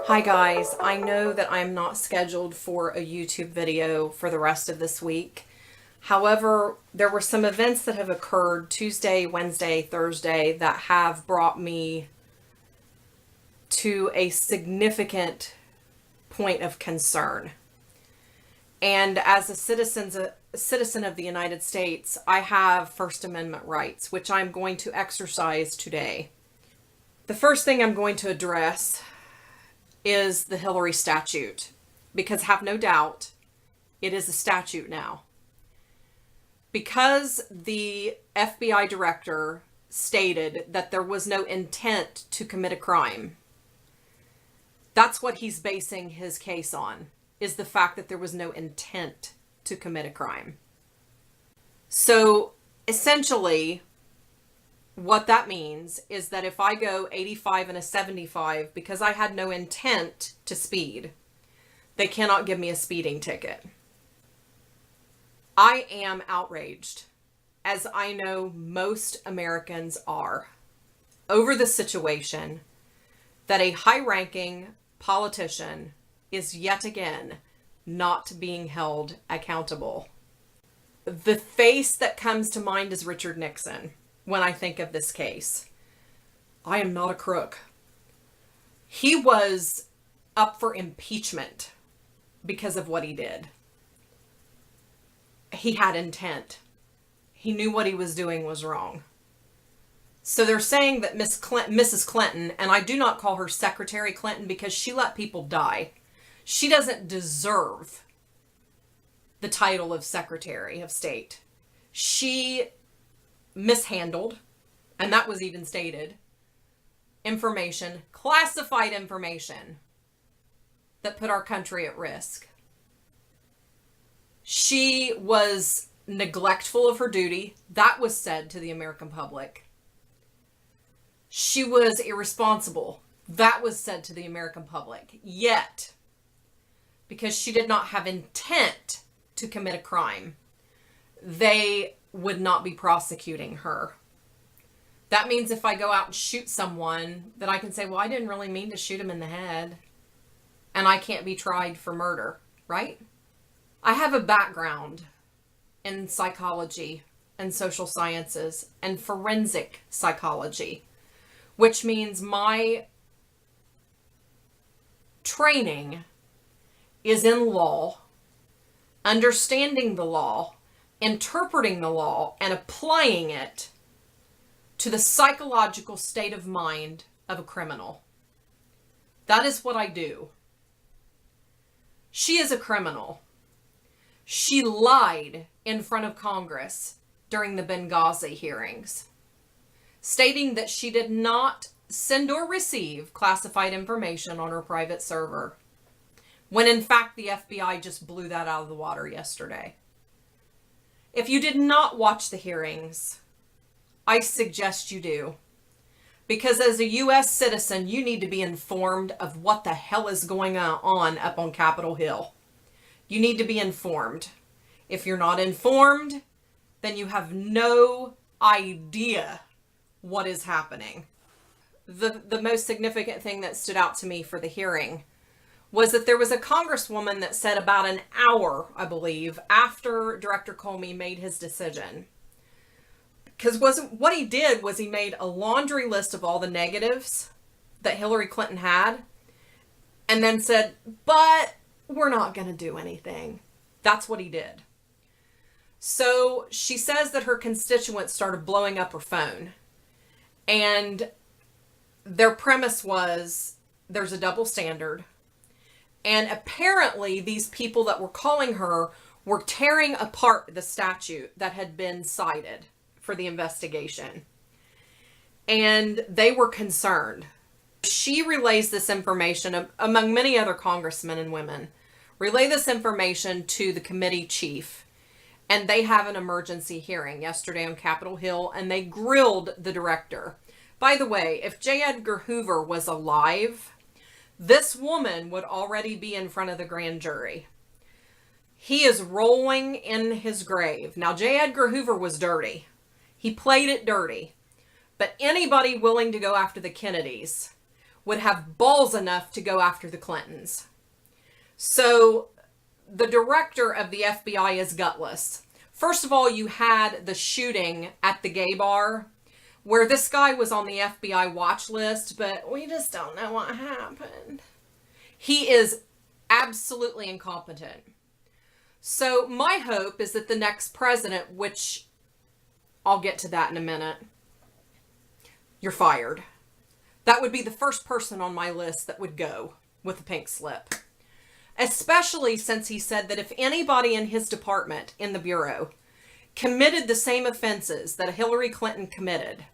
Hi guys, I know that I'm not scheduled for a YouTube video for the rest of this week. However, there were some events that have occurred Tuesday, Wednesday, Thursday that have brought me to a significant point of concern. And as a citizen of the United States, I have First Amendment rights, which I'm going to exercise today. The first thing I'm going to address is the Hillary statute, because have no doubt, it is a statute now. Because the FBI director stated that there was no intent to commit a crime, that's what he's basing his case on, is the fact that there was no intent to commit a crime. So essentially, what that means is that if I go 85 and a 75 because I had no intent to speed, they cannot give me a speeding ticket. I am outraged, as I know most Americans are, over the situation that a high-ranking politician is yet again not being held accountable. The face that comes to mind is Richard Nixon. When I think of this case, I am not a crook. He was up for impeachment because of what he did. He had intent. He knew what he was doing was wrong. So they're saying that Mrs. Clinton, and I do not call her Secretary Clinton because she let people die. She doesn't deserve the title of Secretary of State. She mishandled, and that was even stated, information, classified information that put our country at risk. She was neglectful of her duty. That was said to the American public. She was irresponsible. That was said to the American public. Yet, because she did not have intent to commit a crime, they would not be prosecuting her. That means if I go out and shoot someone, that I can say, well, I didn't really mean to shoot him in the head, and I can't be tried for murder, right? I have a background in psychology and social sciences and forensic psychology, which means my training is in law, understanding the law, interpreting the law, and applying it to the psychological state of mind of a criminal. That is what I do. She is a criminal. She lied in front of Congress during the Benghazi hearings, stating that she did not send or receive classified information on her private server, when in fact the FBI just blew that out of the water yesterday. If you did not watch the hearings, I suggest you do. Because as a U.S. citizen, you need to be informed of what the hell is going on up on Capitol Hill. You need to be informed. If you're not informed, then you have no idea what is happening. The most significant thing that stood out to me for the hearing was that there was a congresswoman that said about an hour, I believe, after Director Comey made his decision. Because what he did was he made a laundry list of all the negatives that Hillary Clinton had, and then said, but we're not going to do anything. That's what he did. So she says that her constituents started blowing up her phone. And their premise was there's a double standard. And apparently these people that were calling her were tearing apart the statute that had been cited for the investigation. And they were concerned. She relays this information, among many other congressmen and women, relay this information to the committee chief. And they have an emergency hearing yesterday on Capitol Hill, and they grilled the director. By the way, if J. Edgar Hoover was alive, this woman would already be in front of the grand jury. He is rolling in his grave. Now, J. Edgar Hoover was dirty. He played it dirty. But anybody willing to go after the Kennedys would have balls enough to go after the Clintons. So the director of the FBI is gutless. First of all, you had the shooting at the gay bar where this guy was on the FBI watch list, but we just don't know what happened. He is absolutely incompetent. So my hope is that the next president, which I'll get to that in a minute, you're fired. That would be the first person on my list that would go with a pink slip. Especially since he said that if anybody in his department, in the Bureau, committed the same offenses that Hillary Clinton committed,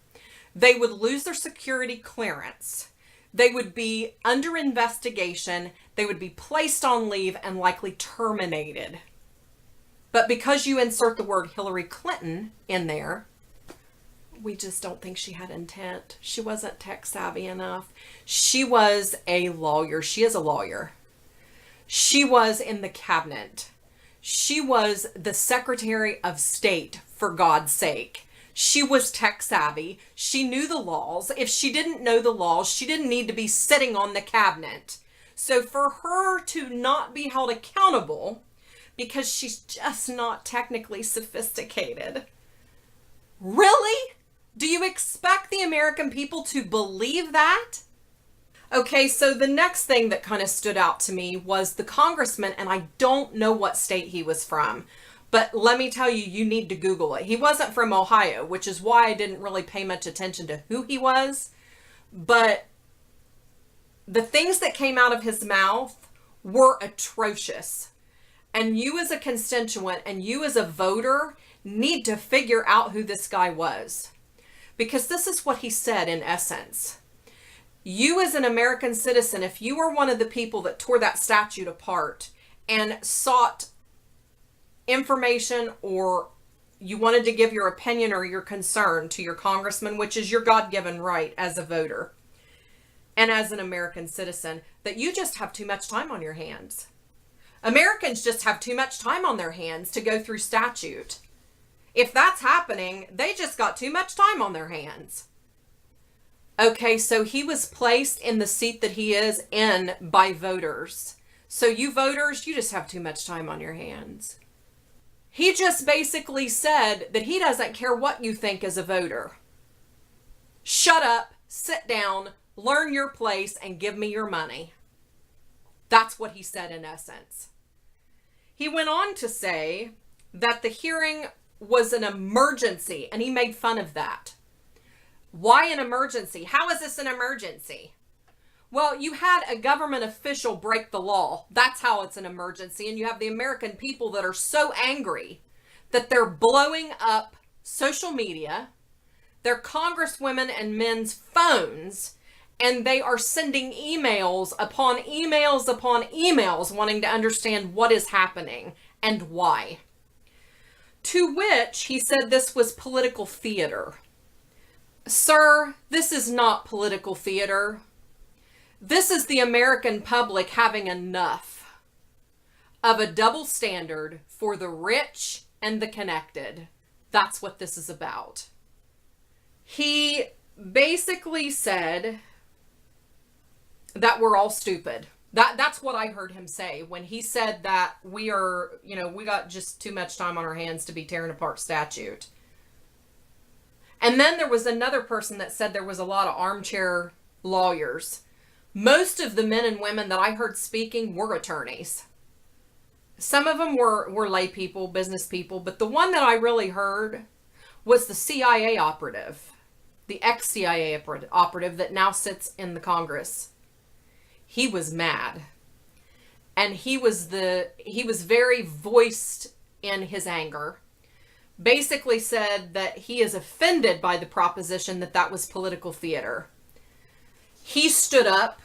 they would lose their security clearance. They would be under investigation. They would be placed on leave and likely terminated. But because you insert the word Hillary Clinton in there, we just don't think she had intent. She wasn't tech savvy enough. She was a lawyer. She is a lawyer. She was in the cabinet. She was the Secretary of State, for God's sake. She was tech savvy. She knew the laws. If she didn't know the laws, she didn't need to be sitting on the cabinet. So for her to not be held accountable because she's just not technically sophisticated. Really? Do you expect the American people to believe that? Okay, so the next thing that kind of stood out to me was the congressman, and I don't know what state he was from, but let me tell you, you need to Google it. He wasn't from Ohio, which is why I didn't really pay much attention to who he was, but the things that came out of his mouth were atrocious. And you as a constituent and you as a voter need to figure out who this guy was. Because this is what he said in essence. You as an American citizen, if you were one of the people that tore that statute apart and sought information, or you wanted to give your opinion or your concern to your congressman, which is your God-given right as a voter and as an American citizen, that you just have too much time on your hands. Americans just have too much time on their hands to go through statute. If that's happening, they just got too much time on their hands. Okay, so he was placed in the seat that he is in by voters. So you voters, you just have too much time on your hands. He just basically said that he doesn't care what you think as a voter. Shut up, sit down, learn your place, and give me your money. That's what he said in essence. He went on to say that the hearing was an emergency, and he made fun of that. Why an emergency? How is this an emergency? Well, you had a government official break the law. That's how it's an emergency. And you have the American people that are so angry that they're blowing up social media, their congresswomen and men's phones, and they are sending emails upon emails upon emails wanting to understand what is happening and why. To which he said this was political theater. Sir, this is not political theater. This is the American public having enough of a double standard for the rich and the connected. That's what this is about. He basically said that we're all stupid. That's what I heard him say when he said that we got just too much time on our hands to be tearing apart statute. And then there was another person that said there was a lot of armchair lawyers. Most of the men and women that I heard speaking were attorneys. Some of them were lay people, business people, but the one that I really heard was the CIA operative, the ex-CIA operative that now sits in the Congress. He was mad. And he was very voiced in his anger. Basically said that he is offended by the proposition that that was political theater. He stood up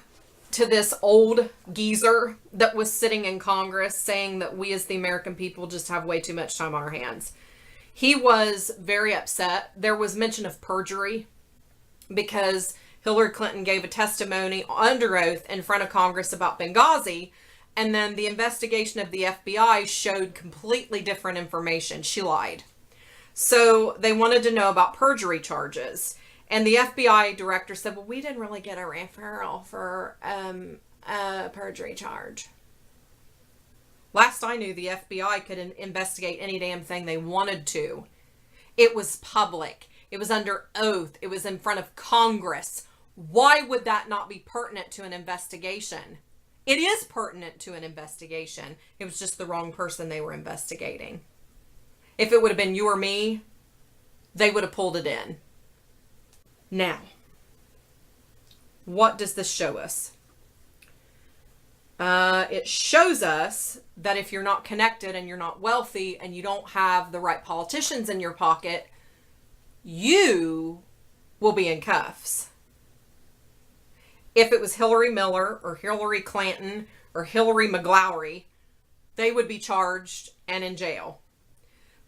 to this old geezer that was sitting in Congress saying that we as the American people just have way too much time on our hands. He was very upset. There was mention of perjury because Hillary Clinton gave a testimony under oath in front of Congress about Benghazi, and then the investigation of the FBI showed completely different information. She lied. So they wanted to know about perjury charges. And the FBI director said, well, we didn't really get a referral for a perjury charge. Last I knew, the FBI could investigate any damn thing they wanted to. It was public. It was under oath. It was in front of Congress. Why would that not be pertinent to an investigation? It is pertinent to an investigation. It was just the wrong person they were investigating. If it would have been you or me, they would have pulled it in. Now, what does this show us? It shows us that if you're not connected and you're not wealthy and you don't have the right politicians in your pocket, you will be in cuffs. If it was Hillary Miller or Hillary Clinton or Hillary McGlowry, they would be charged and in jail.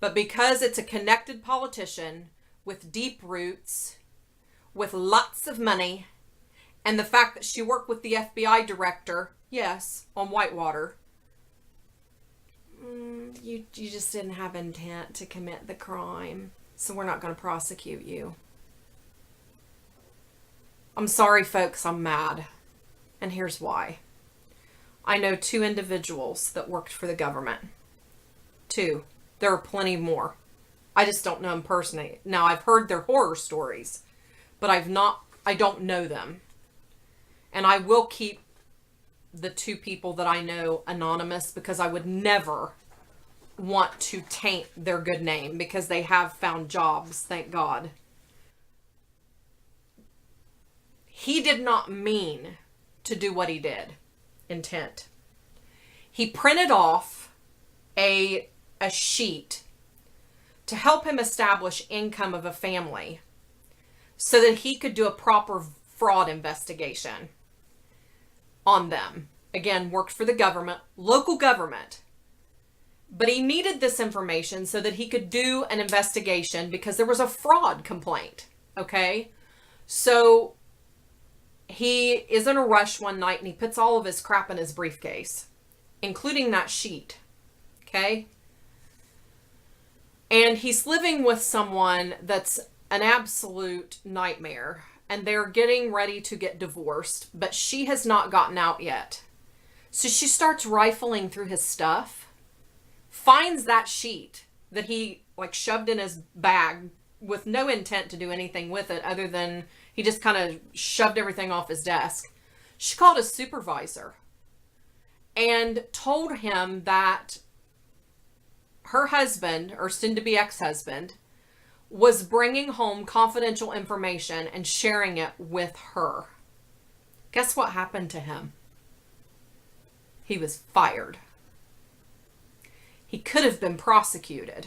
But because it's a connected politician with deep roots, with lots of money, and the fact that she worked with the FBI director, yes, on Whitewater, you just didn't have intent to commit the crime, so we're not going to prosecute you. I'm sorry, folks, I'm mad. And here's why. I know 2 individuals that worked for the government. 2. There are plenty more. I just don't know them personally. Now, I've heard their horror stories, but I don't know them. And I will keep the 2 people that I know anonymous because I would never want to taint their good name because they have found jobs, thank God. He did not mean to do what he did. Intent. He printed off a sheet to help him establish income of a family so that he could do a proper fraud investigation on them. Again, worked for the government, local government. But he needed this information so that he could do an investigation because there was a fraud complaint. Okay? So he is in a rush one night and he puts all of his crap in his briefcase, including that sheet. Okay? And he's living with someone that's an absolute nightmare. And they're getting ready to get divorced, but she has not gotten out yet. So she starts rifling through his stuff, finds that sheet that he shoved in his bag with no intent to do anything with it other than he just kind of shoved everything off his desk. She called his supervisor and told him that her husband, or soon-to-be ex-husband, was bringing home confidential information and sharing it with her. Guess what happened to him? He was fired. He could have been prosecuted.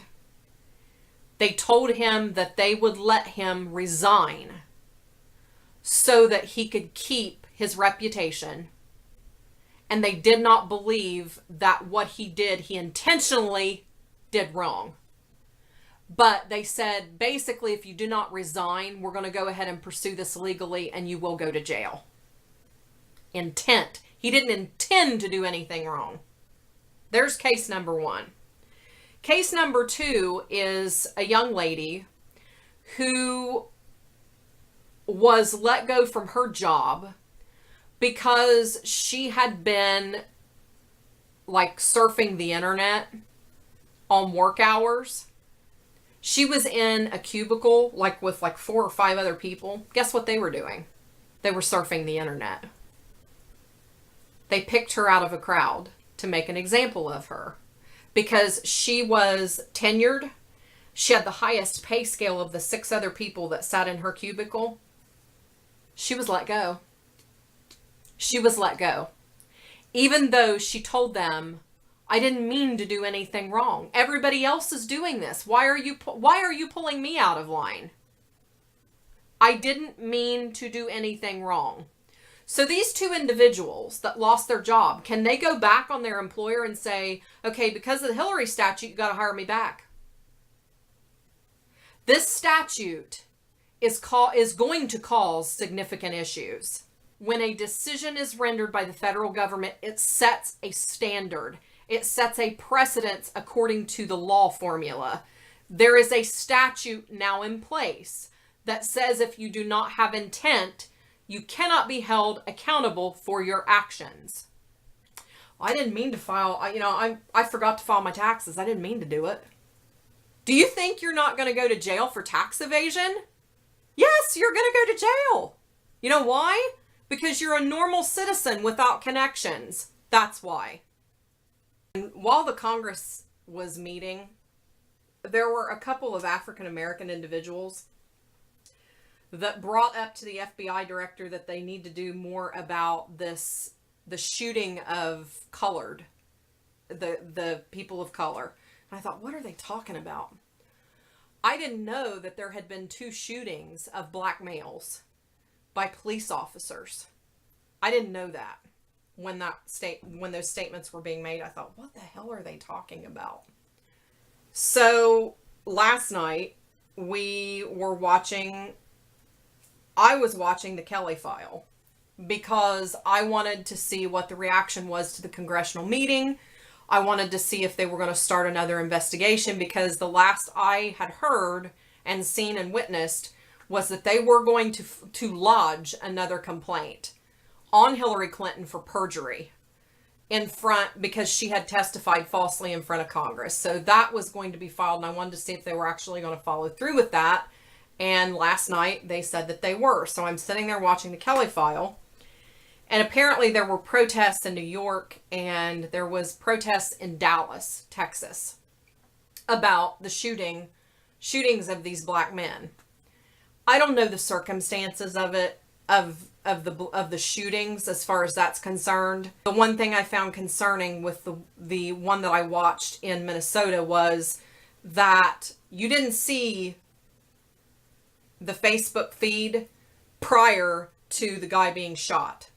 They told him that they would let him resign so that he could keep his reputation. And they did not believe that what he did, he intentionally did wrong. But they said, basically, if you do not resign, we're going to go ahead and pursue this legally and you will go to jail. Intent. He didn't intend to do anything wrong. There's case number 1. Case number 2 is a young lady who was let go from her job because she had been surfing the internet on work hours. She was in a cubicle with 4 or 5 other people. Guess what they were doing? They were surfing the internet. They picked her out of a crowd to make an example of her because she was tenured. She had the highest pay scale of the 6 other people that sat in her cubicle. She was let go. She was let go. Even though she told them, I didn't mean to do anything wrong. Everybody else is doing this. Why are you pulling me out of line? I didn't mean to do anything wrong. So these 2 individuals that lost their job, can they go back on their employer and say, okay, because of the Hillary statute, you got to hire me back? This statute is going to cause significant issues. When a decision is rendered by the federal government, it sets a standard. It sets a precedence according to the law formula. There is a statute now in place that says if you do not have intent, you cannot be held accountable for your actions. I didn't mean to file, I forgot to file my taxes. I didn't mean to do it. Do you think you're not going to go to jail for tax evasion? Yes, you're going to go to jail. You know why? Because you're a normal citizen without connections. That's why. And while the Congress was meeting, there were a couple of African American individuals that brought up to the FBI director that they need to do more about the shooting of the people of color. And I thought, what are they talking about? I didn't know that there had been 2 shootings of black males by police officers. I didn't know that when those statements were being made. I thought, what the hell are they talking about? So last night I was watching the Kelly file because I wanted to see what the reaction was to the congressional meeting. I wanted to see if they were going to start another investigation, because the last I had heard and seen and witnessed was that they were going to lodge another complaint on Hillary Clinton for perjury because she had testified falsely in front of Congress. So that was going to be filed, and I wanted to see if they were actually going to follow through with that. And last night they said that they were. So I'm sitting there watching the Kelly file. And apparently there were protests in New York, and there was protests in Dallas, Texas, about the shootings of these black men. I don't know the circumstances of it, of the shootings as far as that's concerned. The one thing I found concerning with the one that I watched in Minnesota was that you didn't see the Facebook feed prior to the guy being shot.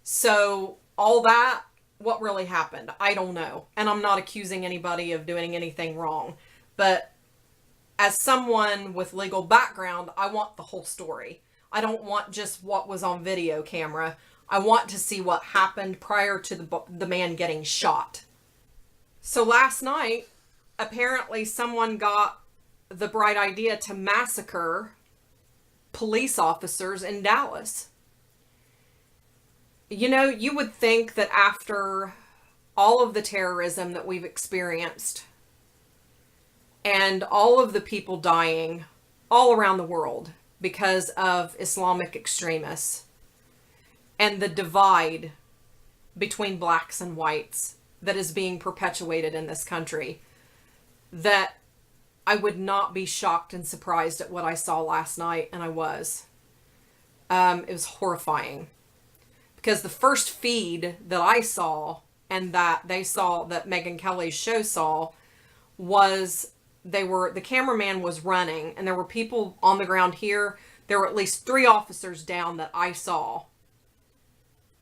So all that, what really happened, I don't know. And I'm not accusing anybody of doing anything wrong. But as someone with legal background, I want the whole story. I don't want just what was on video camera. I want to see what happened prior to the man getting shot. So last night, apparently someone got the bright idea to massacre police officers in Dallas. You know, you would think that after all of the terrorism that we've experienced and all of the people dying all around the world because of Islamic extremists and the divide between blacks and whites that is being perpetuated in this country, that I would not be shocked and surprised at what I saw last night, and I was. It was horrifying. Because the first feed that I saw, and that they saw, that Megyn Kelly's show saw, was the cameraman was running, and there were people on the ground here. There were at least 3 officers down that I saw.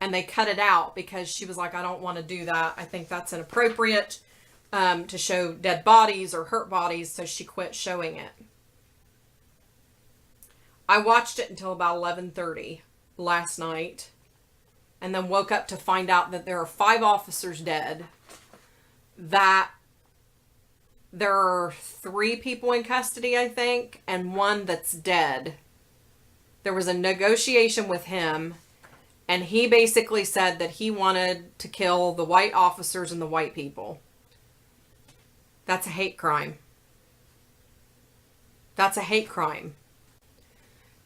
And they cut it out because she was like, I don't want to do that. I think that's inappropriate to show dead bodies or hurt bodies, so she quit showing it. I watched it until about 11:30 last night. And then woke up to find out that there are 5 officers dead, that there are 3 people in custody, I think, and 1 that's dead. There was a negotiation with him, and he basically said that he wanted to kill the white officers and the white people. That's a hate crime. That's a hate crime.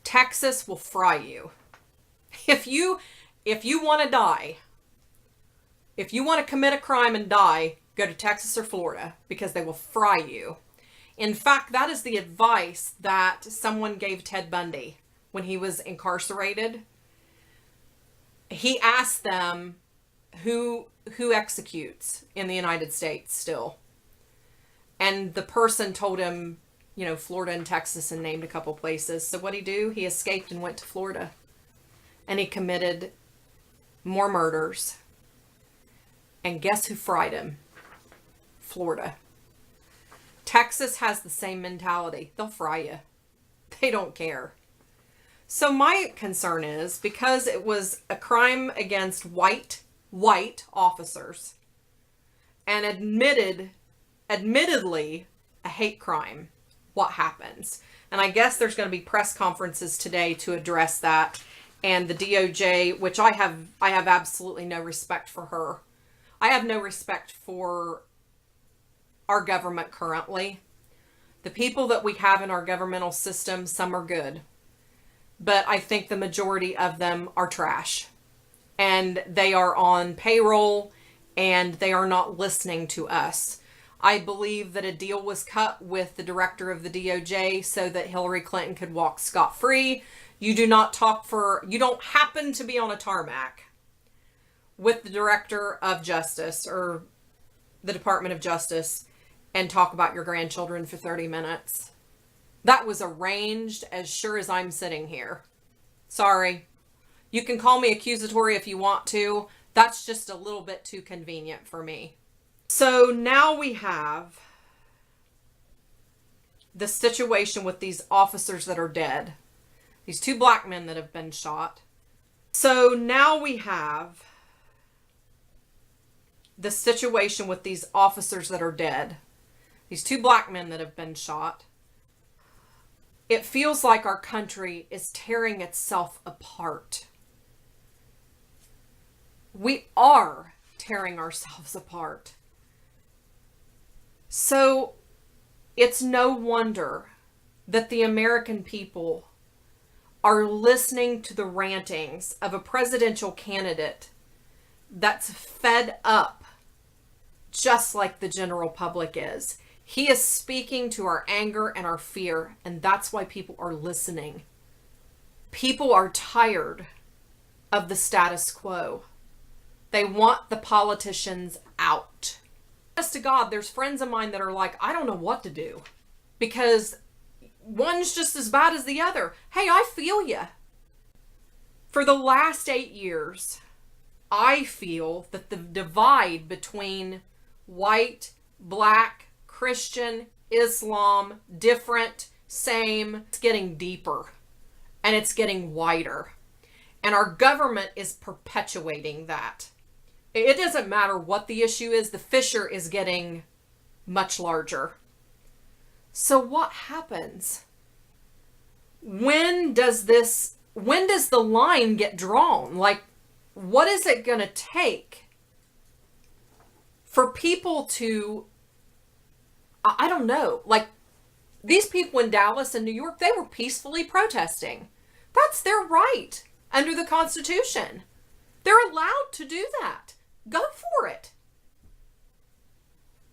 Texas will fry you. If you want to die, if you want to commit a crime and die, go to Texas or Florida, because they will fry you. In fact, that is the advice that someone gave Ted Bundy when he was incarcerated. He asked them who executes in the United States still. And the person told him, Florida and Texas, and named a couple places. So what'd he do? He escaped and went to Florida. And he committed more murders. And guess who fried him? Florida. Texas has the same mentality. They'll fry you. They don't care. So my concern is, because it was a crime against white officers, and admittedly a hate crime, what happens. And I guess there's going to be press conferences today to address that. And the DOJ, which I have absolutely no respect for her. I have no respect for our government currently. The people that we have in our governmental system, some are good. But I think the majority of them are trash. And they are on payroll, and they are not listening to us. I believe that a deal was cut with the director of the DOJ so that Hillary Clinton could walk scot-free. You don't happen to be on a tarmac with the director of justice or the Department of Justice and talk about your grandchildren for 30 minutes. That was arranged as sure as I'm sitting here. Sorry. You can call me accusatory if you want to. That's just a little bit too convenient for me. So now we have the situation with these officers that are dead. These 2 black men that have been shot. So now we have the situation with these officers that are dead. These 2 black men that have been shot. It feels like our country is tearing itself apart. We are tearing ourselves apart. So it's no wonder that the American people are listening to the rantings of a presidential candidate that's fed up just like the general public is. He is speaking to our anger and our fear, and that's why people are listening. People are tired of the status quo. They want the politicians out. Honest to God, there's friends of mine that are like, I don't know what to do because one's just as bad as the other. Hey, I feel you. For the last 8 years, I feel that the divide between white, black, Christian, Islam, different, same, it's getting deeper and it's getting wider. And our government is perpetuating that. It doesn't matter what the issue is, the fissure is getting much larger. So what happens? When does the line get drawn? Like, what is it going to take for people to, I don't know, like these people in Dallas and New York, they were peacefully protesting. That's their right under the Constitution. They're allowed to do that. Go for it.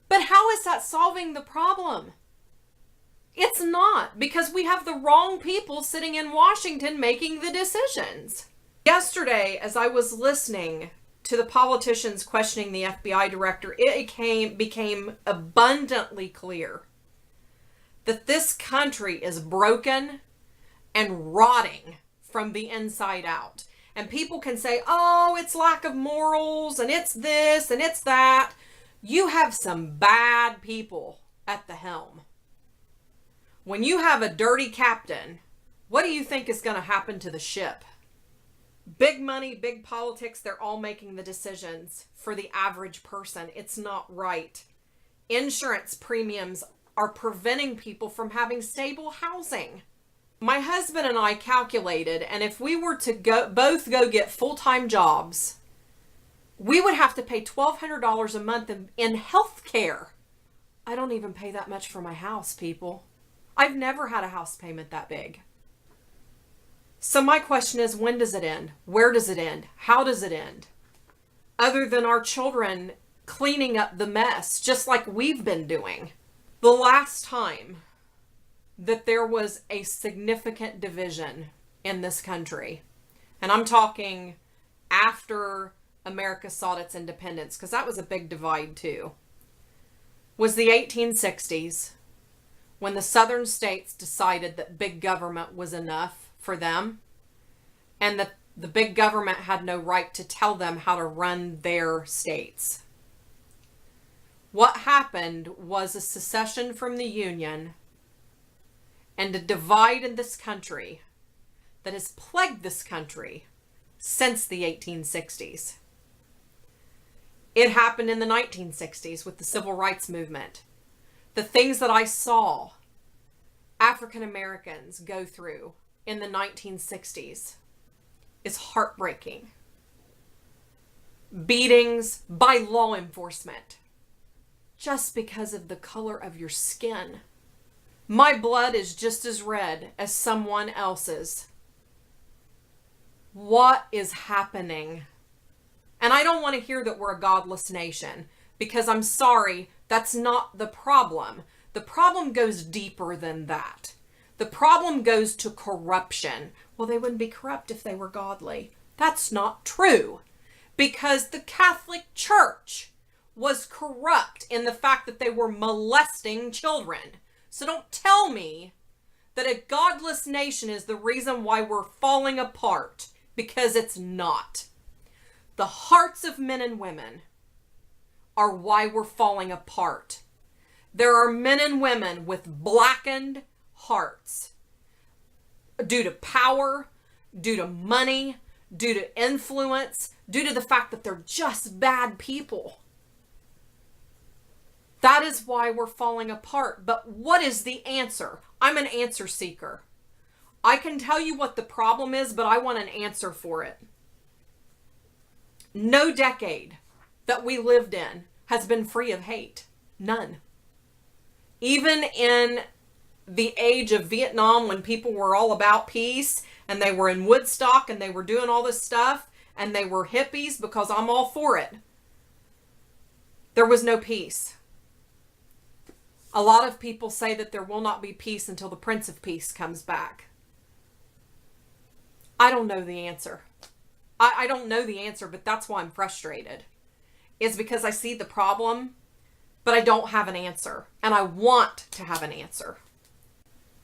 But how is that solving the problem? It's not, because we have the wrong people sitting in Washington making the decisions. Yesterday, as I was listening to the politicians questioning the FBI director, it became abundantly clear that this country is broken and rotting from the inside out. And people can say, oh, it's lack of morals, and it's this, and it's that. You have some bad people at the helm. When you have a dirty captain, what do you think is going to happen to the ship? Big money, big politics, they're all making the decisions for the average person. It's not right. Insurance premiums are preventing people from having stable housing. My husband and I calculated, and if we were to both go get full-time jobs, we would have to pay $1,200 a month in health care. I don't even pay that much for my house, people. I've never had a house payment that big. So my question is, when does it end? Where does it end? How does it end? Other than our children cleaning up the mess, just like we've been doing. The last time that there was a significant division in this country, and I'm talking after America sought its independence, because that was a big divide too, was the 1860s, when the southern states decided that big government was enough for them, and that the big government had no right to tell them how to run their states. What happened was a secession from the Union and a divide in this country that has plagued this country since the 1860s. It happened in the 1960s with the Civil Rights Movement. The things that I saw African Americans go through in the 1960s is heartbreaking. Beatings by law enforcement just because of the color of your skin. My blood is just as red as someone else's. What is happening? And I don't want to hear that we're a godless nation, because I'm sorry, that's not the problem. The problem goes deeper than that. The problem goes to corruption. Well, they wouldn't be corrupt if they were godly. That's not true, because the Catholic Church was corrupt in the fact that they were molesting children. So don't tell me that a godless nation is the reason why we're falling apart, because it's not. The hearts of men and women are why we're falling apart. There are men and women with blackened hearts due to power, due to money, due to influence, due to the fact that they're just bad people. That is why we're falling apart. But what is the answer? I'm an answer seeker. I can tell you what the problem is, but I want an answer for it. No decade that we lived in has been free of hate. None. Even in the age of Vietnam, when people were all about peace and they were in Woodstock and they were doing all this stuff and they were hippies, because I'm all for it, there was no peace. A lot of people say that there will not be peace until the Prince of Peace comes back. I don't know the answer. I don't know the answer, but that's why I'm frustrated. Is because I see the problem, but I don't have an answer. And I want to have an answer.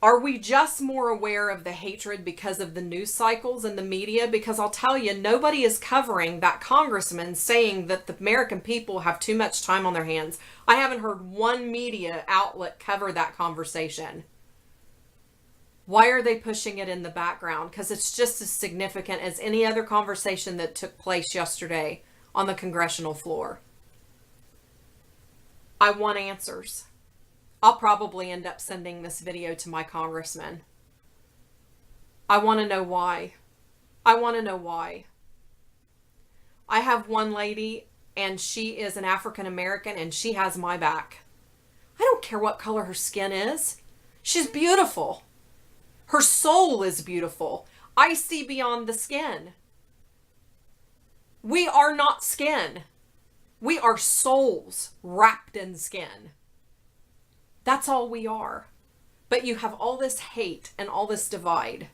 Are we just more aware of the hatred because of the news cycles and the media? Because I'll tell you, nobody is covering that congressman saying that the American people have too much time on their hands. I haven't heard one media outlet cover that conversation. Why are they pushing it in the background? Because it's just as significant as any other conversation that took place yesterday on the congressional floor. I want answers. I'll probably end up sending this video to my congressman. I want to know why. I want to know why. I have one lady, and she is an African American, and she has my back. I don't care what color her skin is. She's beautiful. Her soul is beautiful. I see beyond the skin. We are not skin. We are souls wrapped in skin. That's all we are. But you have all this hate and all this divide.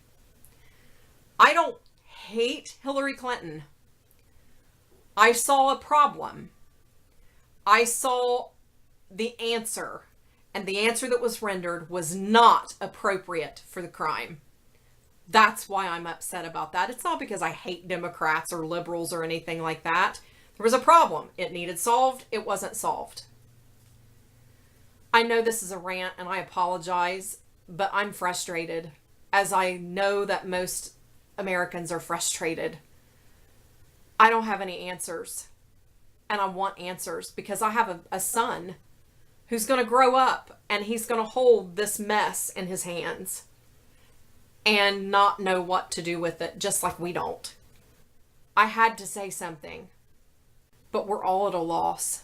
I don't hate Hillary Clinton. I saw a problem. I saw the answer. And the answer that was rendered was not appropriate for the crime. That's why I'm upset about that. It's not because I hate Democrats or liberals or anything like that. There was a problem. It needed solved. It wasn't solved. I know this is a rant and I apologize, but I'm frustrated, as I know that most Americans are frustrated. I don't have any answers, and I want answers, because I have a son who's going to grow up and he's going to hold this mess in his hands and not know what to do with it, just like we don't. I had to say something, but we're all at a loss.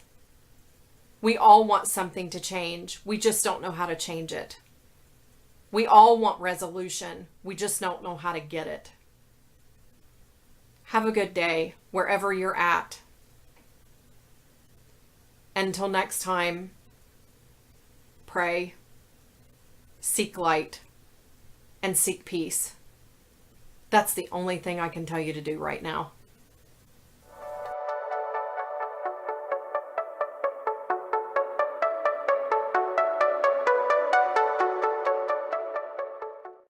We all want something to change. We just don't know how to change it. We all want resolution. We just don't know how to get it. Have a good day wherever you're at. Until next time, pray, seek light, and seek peace. That's the only thing I can tell you to do right now.